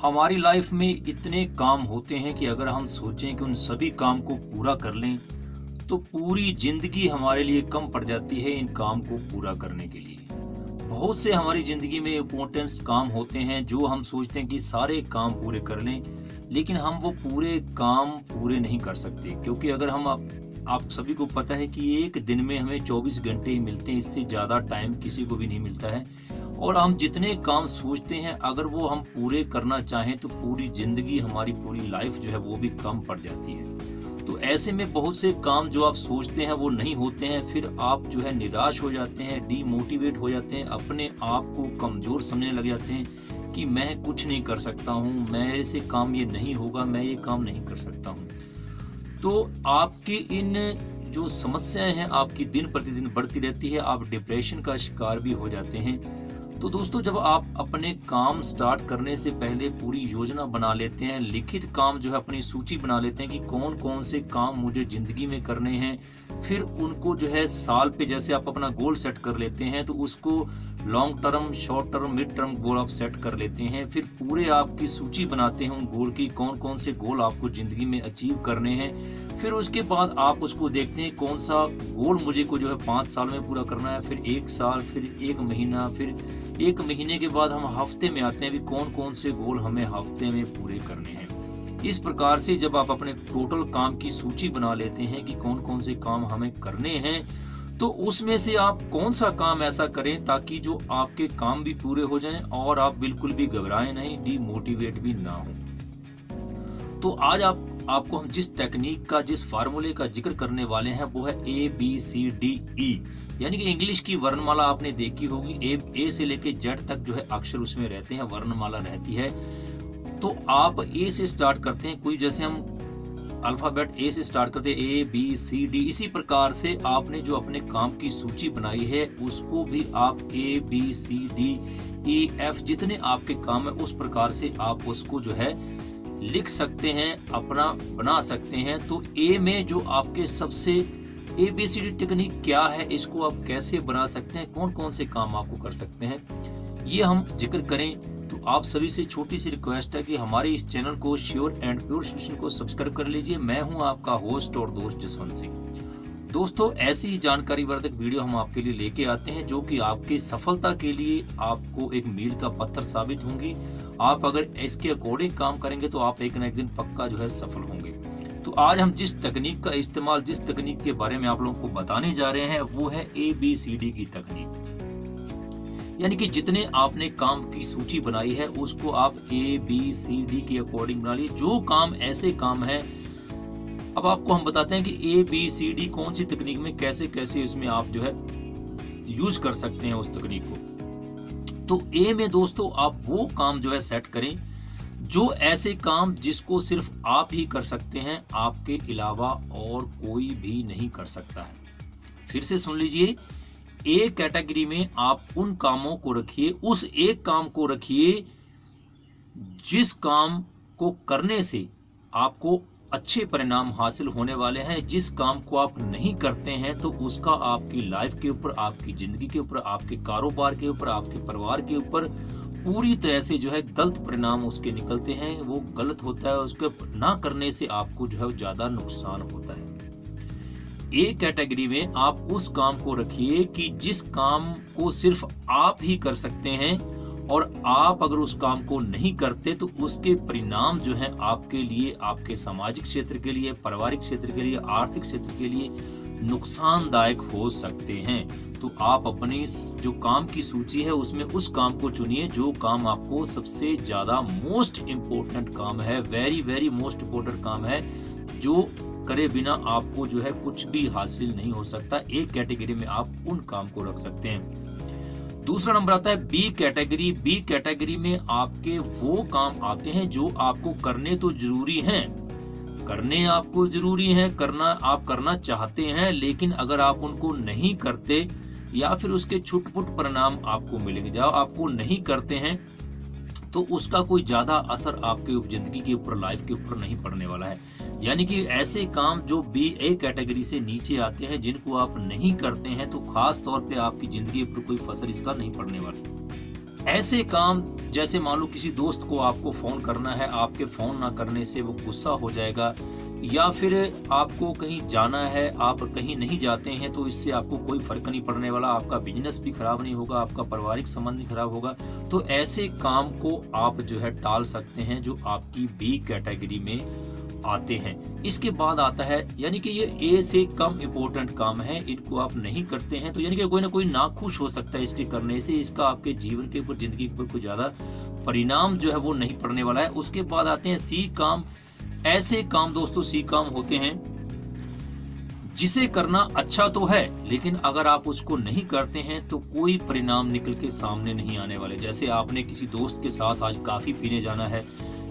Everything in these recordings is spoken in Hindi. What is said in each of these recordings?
हमारी लाइफ में इतने काम होते हैं कि अगर हम सोचें कि उन सभी काम को पूरा कर लें तो पूरी जिंदगी हमारे लिए कम पड़ जाती है इन काम को पूरा करने के लिए। बहुत से हमारी जिंदगी में इम्पोर्टेंट काम होते हैं जो हम सोचते हैं कि सारे काम पूरे कर लें, लेकिन हम वो पूरे काम पूरे नहीं कर सकते क्योंकि अगर हम आप सभी को पता है कि एक दिन में हमें 24 घंटे ही मिलते हैं, इससे ज़्यादा टाइम किसी को भी नहीं मिलता है। और हम जितने काम सोचते हैं अगर वो हम पूरे करना चाहें तो पूरी जिंदगी, हमारी पूरी लाइफ जो है वो भी कम पड़ जाती है। तो ऐसे में बहुत से काम जो आप सोचते हैं वो नहीं होते हैं, फिर आप जो है निराश हो जाते हैं, डीमोटिवेट हो जाते हैं, अपने आप को कमज़ोर समझने लग जाते हैं कि मैं कुछ नहीं कर सकता हूँ, मेरे से काम ये नहीं होगा, मैं ये काम नहीं कर सकता हूँ। तो आपकी इन जो समस्याएं हैं आपकी दिन प्रतिदिन बढ़ती रहती है, आप डिप्रेशन का शिकार भी हो जाते हैं। तो दोस्तों, जब आप अपने काम स्टार्ट करने से पहले पूरी योजना बना लेते हैं, लिखित काम जो है अपनी सूची बना लेते हैं कि कौन कौन से काम मुझे जिंदगी में करने हैं, फिर उनको जो है साल पे जैसे आप अपना गोल सेट कर लेते हैं तो उसको long term, short term, mid term goal आप सेट कर लेते हैं। फिर पूरे आपकी सूची बनाते हैं उन गोल की, कौन कौन से गोल आपको जिंदगी में अचीव करने हैं। फिर उसके बाद आप उसको देखते हैं कौन सा गोल मुझे को जो है 5 साल में पूरा करना है, फिर 1 साल, फिर 1 महीना, फिर 1 महीने के बाद हम हफ्ते में आते हैं भी कौन कौन से गोल हमें हफ्ते में पूरे करने हैं। इस प्रकार से जब आप अपने टोटल काम की सूची बना लेते हैं कि कौन कौन से काम हमें करने हैं, तो उसमें से आप कौन सा काम ऐसा करें ताकि जो आपके काम भी पूरे हो जाएं और आप बिल्कुल भी घबराएं नहीं, डीमोटिवेट भी ना हो। तो आज आपको हम जिस टेक्निक का, जिस फार्मूले का जिक्र करने वाले हैं वो है ABCDE, यानी कि इंग्लिश की वर्णमाला आपने देखी होगी। ए से लेके जेड तक जो है अक्षर उसमें रहते हैं, वर्णमाला रहती है। तो आप ए से स्टार्ट करते हैं, कोई जैसे हम अल्फाबेट ए से स्टार्ट करते हैं, ABCD, इसी प्रकार से आपने जो अपने काम की सूची बनाई है उसको भी आप ABCDEF जितने आपके काम है उस प्रकार से आप उसको जो है लिख सकते हैं, अपना बना सकते हैं। तो ए में जो आपके सबसे ABCD टेक्निक क्या है, इसको आप कैसे बना सकते हैं, कौन कौन से काम आपको कर सकते हैं, ये हम जिक्र करें। तो आप सभी से छोटी सी रिक्वेस्ट है कि हमारे इस चैनल को श्योर एंड प्योर सॉल्यूशन को सब्सक्राइब कर लीजिए। मैं हूं आपका होस्ट और दोस्त जसवंत सिंह। दोस्तों, ऐसी ही जानकारी वर्धक वीडियो हम आपके लिए लेके आते हैं जो कि आपकी सफलता के लिए आपको एक मील का पत्थर साबित होंगी। आप अगर इसके अकॉर्डिंग काम करेंगे तो आप एक न एक दिन पक्का जो है सफल होंगे। तो आज हम जिस तकनीक का इस्तेमाल, जिस तकनीक के बारे में आप लोगों को बताने जा रहे हैं वो है ABCD की तकनीक। यानी कि जितने आपने काम की सूची बनाई है उसको आप ABCD के अकॉर्डिंग बना लीजिए। जो काम ऐसे काम है, अब आपको हम बताते हैं कि ABCD कौन सी तकनीक में कैसे कैसे उसमें आप जो है यूज कर सकते हैं उस तकनीक को। तो ए में दोस्तों आप वो काम जो है सेट करें, जो ऐसे काम जिसको सिर्फ आप ही कर सकते हैं, आपके अलावा और कोई भी नहीं कर सकता है। फिर से सुन लीजिए, ए कैटेगरी में आप उन कामों को रखिए, उस एक काम को रखिए जिस काम को करने से आपको अच्छे परिणाम हासिल होने वाले हैं। जिस काम को आप नहीं करते हैं तो उसका आपकी लाइफ के ऊपर, आपकी जिंदगी के ऊपर, आपके कारोबार के ऊपर, आपके परिवार के ऊपर पूरी तरह से जो है गलत परिणाम उसके निकलते हैं। वो गलत होता है, उसके ना करने से आपको जो है ज्यादा नुकसान होता है। ए कैटेगरी में आप उस काम को रखिए कि जिस काम को सिर्फ आप ही कर सकते हैं और आप अगर उस काम को नहीं करते तो उसके परिणाम जो हैं आपके लिए, आपके सामाजिक क्षेत्र के लिए, पारिवारिक क्षेत्र के लिए, आर्थिक क्षेत्र के लिए नुकसानदायक हो सकते हैं। तो आप अपनी जो काम की सूची है उसमें उस काम को चुनिए जो काम आपको सबसे ज्यादा मोस्ट इम्पोर्टेंट काम है, वेरी वेरी मोस्ट इम्पोर्टेंट काम है, जो करे बिना आपको जो है कुछ भी हासिल नहीं हो सकता। एक कैटेगरी में आप उन काम को रख सकते हैं। दूसरा नंबर आता है बी कैटेगरी। बी कैटेगरी में आपके वो काम आते हैं जो आपको करने तो जरूरी हैं, करने आपको जरूरी है, करना आप करना चाहते हैं, लेकिन अगर आप उनको नहीं करते या फिर उसके छुटपुट परिणाम आपको मिलेंगे, जब आपको नहीं करते हैं तो उसका कोई ज्यादा असर आपके जिंदगी के ऊपर, लाइफ के ऊपर नहीं पड़ने वाला है। यानी कि ऐसे काम जो BA कैटेगरी से नीचे आते हैं, जिनको आप नहीं करते हैं, तो खास तौर पे आपकी जिंदगी पर कोई असर इसका नहीं पड़ने वाला। ऐसे काम जैसे मान लो किसी दोस्त को आपको फ़ोन करना है, आपके फ़ोन ना करने से वो गुस्सा हो जाएगा, या फिर आपको कहीं जाना है, आप कहीं नहीं जाते हैं तो इससे आपको कोई फ़र्क नहीं पड़ने वाला, आपका बिज़नेस भी ख़राब नहीं होगा, आपका पारिवारिक संबंध भी ख़राब होगा। तो ऐसे काम को आप जो है टाल सकते हैं जो आपकी बी कैटेगरी में आते हैं। इसके बाद आता है यानी कि ये ए से कम इम्पोर्टेंट काम है, इनको आप नहीं करते हैं तो यानी कि कोई ना कोई नाखुश हो सकता है इसके करने से, इसका आपके जीवन के ऊपर, ज़िंदगी के ऊपर कोई ज़्यादा परिणाम जो है वो नहीं पड़ने वाला है। उसके बाद आते हैं सी काम। ऐसे काम दोस्तों सी काम होते हैं जिसे करना अच्छा तो है, लेकिन अगर आप उसको नहीं करते हैं तो कोई परिणाम निकल के सामने नहीं आने वाले। जैसे आपने किसी दोस्त के साथ आज कॉफी पीने जाना है,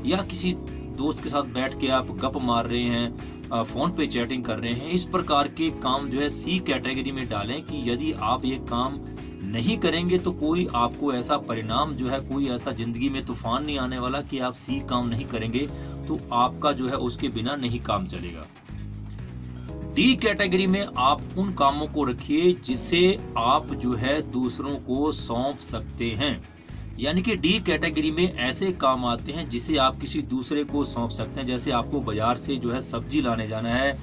या किसी दोस्त के साथ बैठ के आप गप मार रहे हैं, फोन पे चैटिंग कर रहे हैं, इस प्रकार के काम जो है सी कैटेगरी में डालें कि यदि आप ये काम नहीं करेंगे तो कोई आपको ऐसा परिणाम जो है, कोई ऐसा जिंदगी में तूफान नहीं आने वाला कि आप सी काम नहीं करेंगे तो आपका जो है उसके बिना नहीं काम चलेगा। डी कैटेगरी में आप उन कामों को रखिए जिसे आप जो है दूसरों को सौंप सकते हैं। यानी कि डी कैटेगरी में ऐसे काम आते हैं जिसे आप किसी दूसरे को सौंप सकते हैं। जैसे आपको बाजार से जो है सब्जी लाने जाना है,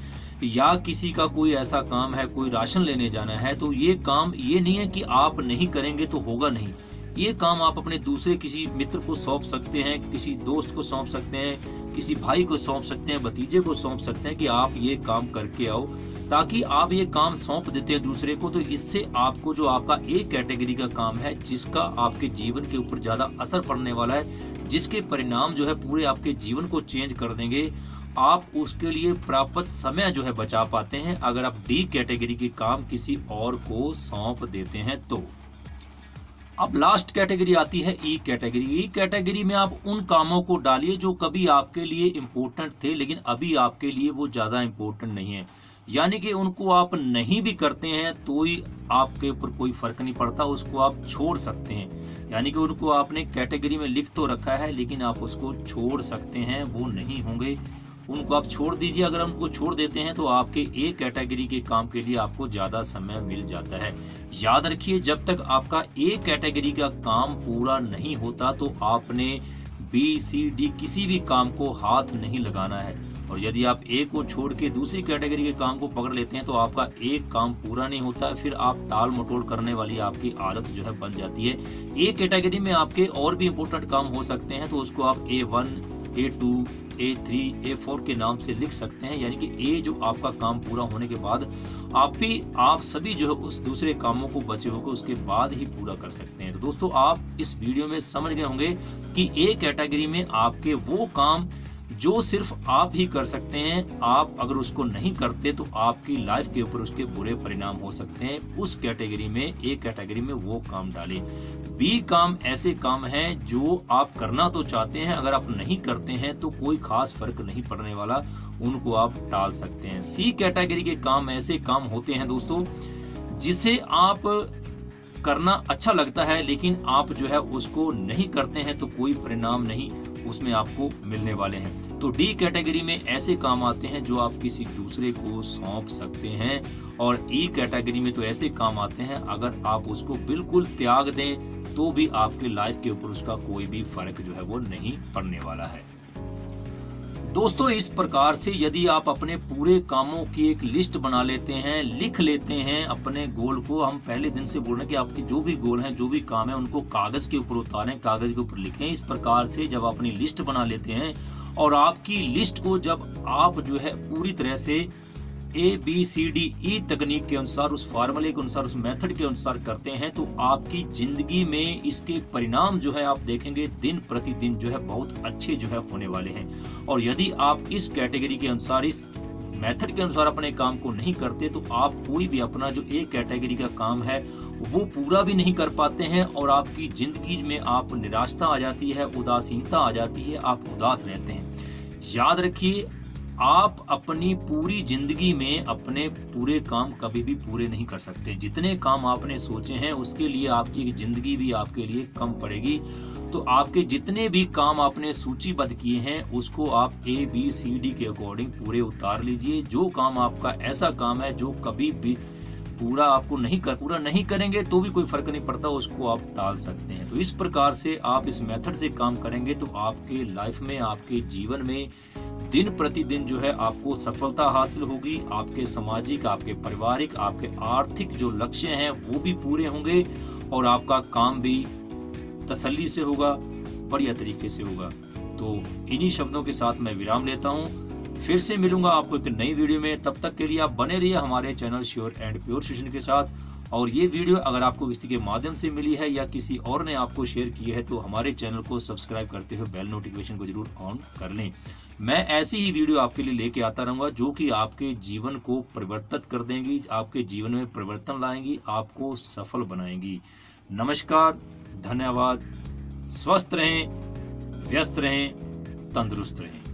या किसी का कोई ऐसा काम है, कोई राशन लेने जाना है, तो ये काम ये नहीं है कि आप नहीं करेंगे तो होगा नहीं। ये काम आप अपने दूसरे किसी मित्र को सौंप सकते हैं, किसी दोस्त को सौंप सकते हैं, किसी भाई को सौंप सकते हैं, भतीजे को सौंप सकते हैं कि आप ये काम करके आओ। ताकि आप ये काम सौंप देते हैं दूसरे को, तो इससे आपको जो आपका ए कैटेगरी का काम है, जिसका आपके जीवन के ऊपर ज्यादा असर पड़ने वाला है, जिसके परिणाम जो है पूरे आपके जीवन को चेंज कर देंगे, आप उसके लिए प्राप्त समय जो है बचा पाते हैं अगर आप डी कैटेगरी के काम किसी और को सौंप देते हैं तो। अब लास्ट कैटेगरी आती है ई कैटेगरी। ई कैटेगरी में आप उन कामों को डालिए जो कभी आपके लिए इम्पोर्टेंट थे लेकिन अभी आपके लिए वो ज्यादा इम्पोर्टेंट नहीं है। यानी कि उनको आप नहीं भी करते हैं तो ही आपके ऊपर कोई फर्क नहीं पड़ता, उसको आप छोड़ सकते हैं। यानी कि उनको आपने कैटेगरी में लिख तो रखा है लेकिन आप उसको छोड़ सकते हैं, वो नहीं होंगे, उनको आप छोड़ दीजिए। अगर उनको छोड़ देते हैं तो आपके ए कैटेगरी के काम के लिए आपको ज्यादा समय मिल जाता है। याद रखिए, जब तक आपका ए कैटेगरी का काम पूरा नहीं होता तो आपने बी सी डी किसी भी काम को हाथ नहीं लगाना है। और यदि आप ए को छोड़ के दूसरी कैटेगरी के काम को पकड़ लेते हैं तो आपका एक काम पूरा नहीं होता, फिर आप टाल मटोल करने वाली आपकी आदत जो है बन जाती है। ए कैटेगरी में आपके और भी इम्पोर्टेंट काम हो सकते हैं तो उसको आप A1, A2, A3, A4 के नाम से लिख सकते हैं। यानी कि ए जो आपका काम पूरा होने के बाद आप सभी जो है उस दूसरे कामों को बचे होकर उसके बाद ही पूरा कर सकते हैं। तो दोस्तों, आप इस वीडियो में समझ गए होंगे कि ए कैटेगरी में आपके वो काम जो सिर्फ आप ही कर सकते हैं, आप अगर उसको नहीं करते तो आपकी लाइफ के ऊपर उसके बुरे परिणाम हो सकते हैं। उस कैटेगरी में, ए कैटेगरी में वो काम डालें। बी काम ऐसे काम हैं जो आप करना तो चाहते हैं, अगर आप नहीं करते हैं तो कोई खास फर्क नहीं पड़ने वाला, उनको आप टाल सकते हैं। सी कैटेगरी के काम ऐसे काम होते हैं दोस्तों जिसे आप करना अच्छा लगता है लेकिन आप जो है उसको नहीं करते हैं तो कोई परिणाम नहीं उसमें आपको मिलने वाले हैं। तो डी कैटेगरी में ऐसे काम आते हैं जो आप किसी दूसरे को सौंप सकते हैं, और ई कैटेगरी में तो ऐसे काम आते हैं अगर आप उसको बिल्कुल त्याग दें तो भी आपके लाइफ के ऊपर उसका कोई भी फर्क जो है वो नहीं पड़ने वाला है। दोस्तों, इस प्रकार से यदि आप अपने पूरे कामों की एक लिस्ट बना लेते हैं, लिख लेते हैं अपने गोल को, हम पहले दिन से बोल रहे हैं कि आपके जो भी गोल हैं, जो भी काम है, उनको कागज के ऊपर उतारें, कागज के ऊपर लिखें। इस प्रकार से जब अपनी लिस्ट बना लेते हैं और आपकी लिस्ट को जब आप जो है पूरी तरह से ABCDE तकनीक के अनुसार, उस फार्मूले के अनुसार, उस मेथड के अनुसार करते हैं तो आपकी जिंदगी में इसके परिणाम जो है आप देखेंगे दिन प्रतिदिन जो है बहुत अच्छे जो है होने वाले हैं। और यदि आप इस कैटेगरी के अनुसार, इस मेथड के अनुसार अपने काम को नहीं करते तो आप कोई भी अपना जो ए कैटेगरी का काम है वो पूरा भी नहीं कर पाते हैं, और आपकी जिंदगी में आप निराशा आ जाती है, उदासीनता आ जाती है, आप उदास रहते हैं। याद रखिए, आप अपनी पूरी जिंदगी में अपने पूरे काम कभी भी पूरे नहीं कर सकते। जितने काम आपने सोचे हैं उसके लिए आपकी जिंदगी भी आपके लिए कम पड़ेगी। तो आपके जितने भी काम आपने सूचीबद्ध किए हैं उसको आप ABCD के अकॉर्डिंग पूरे उतार लीजिए। जो काम आपका ऐसा काम है जो कभी भी पूरा आपको पूरा नहीं करेंगे तो भी कोई फर्क नहीं पड़ता, उसको आप टाल सकते हैं। तो इस प्रकार से आप इस मेथड से काम करेंगे तो आपके लाइफ में, आपके जीवन में दिन प्रतिदिन जो है आपको सफलता हासिल होगी। आपके सामाजिक, आपके पारिवारिक, आपके आर्थिक जो लक्ष्य हैं वो भी पूरे होंगे और आपका काम भी तसल्ली से होगा, बढ़िया तरीके से होगा। तो इन्हीं शब्दों के साथ मैं विराम लेता हूँ। फिर से मिलूंगा आपको एक नई वीडियो में। तब तक के लिए आप बने रहिए हमारे channel sure and pure solution के साथ। और ये वीडियो अगर आपको किसी के माध्यम से मिली है या किसी और ने आपको शेयर की है तो हमारे चैनल को सब्सक्राइब करते हुए बेल नोटिफिकेशन को जरूर ऑन कर लें। मैं ऐसी ही वीडियो आपके लिए लेके आता रहूंगा जो कि आपके जीवन को परिवर्तित कर देंगी, आपके जीवन में परिवर्तन लाएंगी, आपको सफल बनाएंगी। नमस्कार, धन्यवाद, स्वस्थ रहें, व्यस्त रहें, तंदुरुस्त रहें।